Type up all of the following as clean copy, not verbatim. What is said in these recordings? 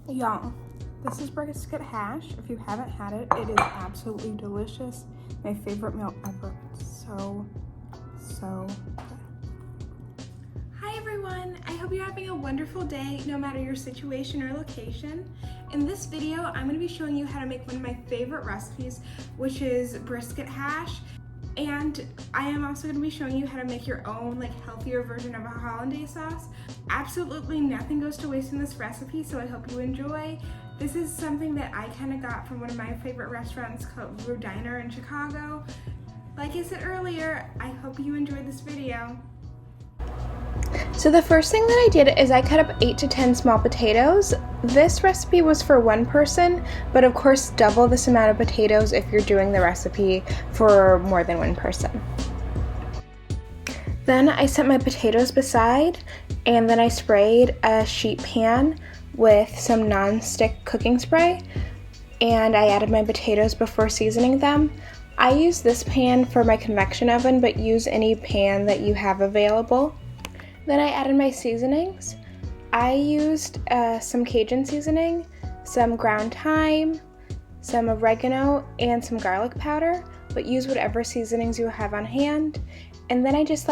Y'all, this is Brisket Hash. If you haven't had it, it is absolutely delicious. My favorite meal ever. It's so good. Hi everyone, I hope you're having a wonderful day no matter your situation or location. In this video, I'm going to be showing you how to make one of my favorite recipes, which is brisket hash. And I am also going to be showing you how to make your own healthier version of a hollandaise sauce. Absolutely nothing goes to waste in this recipe, so I hope you enjoy. This is something that I kind of got from one of my favorite restaurants called Blue Diner in Chicago. Like I said earlier, I hope you enjoyed this video. So the first thing that I did is I cut up 8 to 10 small potatoes. This recipe was for one person, but of course double this amount of potatoes if you're doing the recipe for more than one person. Then I set my potatoes beside, and then I sprayed a sheet pan with some non-stick cooking spray, and I added my potatoes before seasoning them. I use this pan for my convection oven, but use any pan that you have available. Then I added my seasonings. I used some cajun seasoning, some ground thyme, some oregano, and some garlic powder, but use whatever seasonings you have on hand. And then I just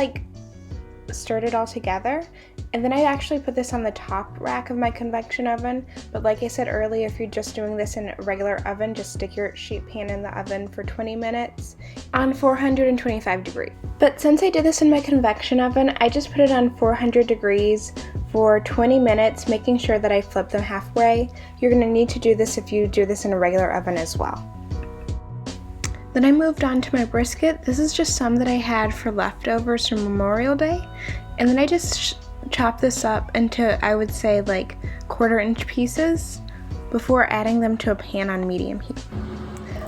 stirred it all together. And then I actually put this on the top rack of my convection oven, but like I said earlier, if you're just doing this in a regular oven, just stick your sheet pan in the oven for 20 minutes on 425 degrees. But since I did this in my convection oven, I just put it on 400 degrees for 20 minutes, making sure that I flip them halfway. You're going to need to do this if you do this in a regular oven as well. Then I moved on to my brisket. This is just some that I had for leftovers from Memorial Day. And then I just chop this up into, I would say, 1/4-inch pieces before adding them to a pan on medium heat.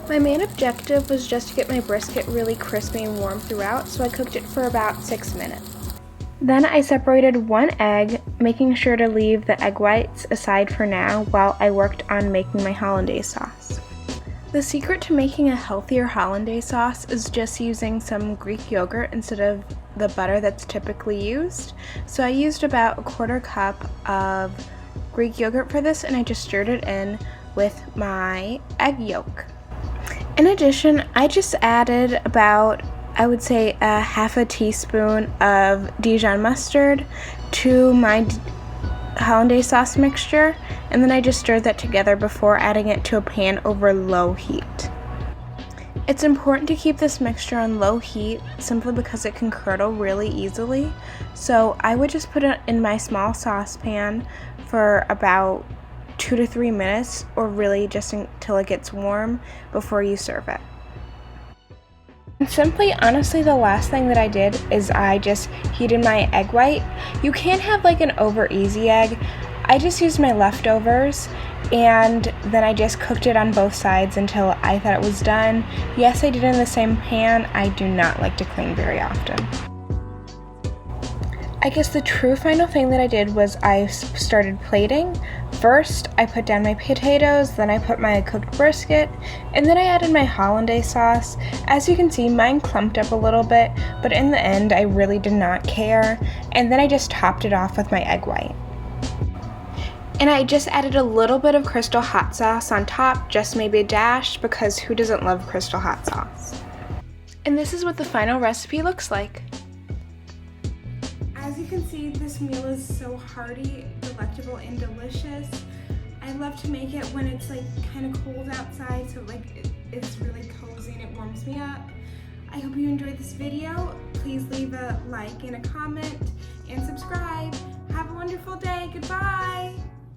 My main objective was just to get my brisket really crispy and warm throughout, so I cooked it for about 6 minutes. Then I separated one egg, making sure to leave the egg whites aside for now while I worked on making my hollandaise sauce. The secret to making a healthier hollandaise sauce is just using some Greek yogurt instead of the butter that's typically used. So I used about 1/4 cup of Greek yogurt for this, and I just stirred it in with my egg yolk. In addition, I just added about, I would say, a 1/2 teaspoon of Dijon mustard to my hollandaise sauce mixture, and then I just stirred that together before adding it to a pan over low heat. It's important to keep this mixture on low heat simply because it can curdle really easily, so I would just put it in my small saucepan for about 2 to 3 minutes, or really just until it gets warm before you serve it. And simply, honestly, the last thing that I did is I just heated my egg white. You can't have an over easy egg. I just used my leftovers, and then I just cooked it on both sides until I thought it was done. Yes, I did it in the same pan. I do not like to clean very often. I guess the true final thing that I did was I started plating. First, I put down my potatoes, then I put my cooked brisket, and then I added my hollandaise sauce. As you can see, mine clumped up a little bit, but in the end, I really did not care. And then I just topped it off with my egg white. And I just added a little bit of Crystal hot sauce on top, just maybe a dash, because who doesn't love Crystal hot sauce? And this is what the final recipe looks like. As you can see, this meal is so hearty, delectable, and delicious. I love to make it when it's kind of cold outside, so it's really cozy and it warms me up. I hope you enjoyed this video. Please leave a like and a comment and subscribe. Have a wonderful day. Goodbye.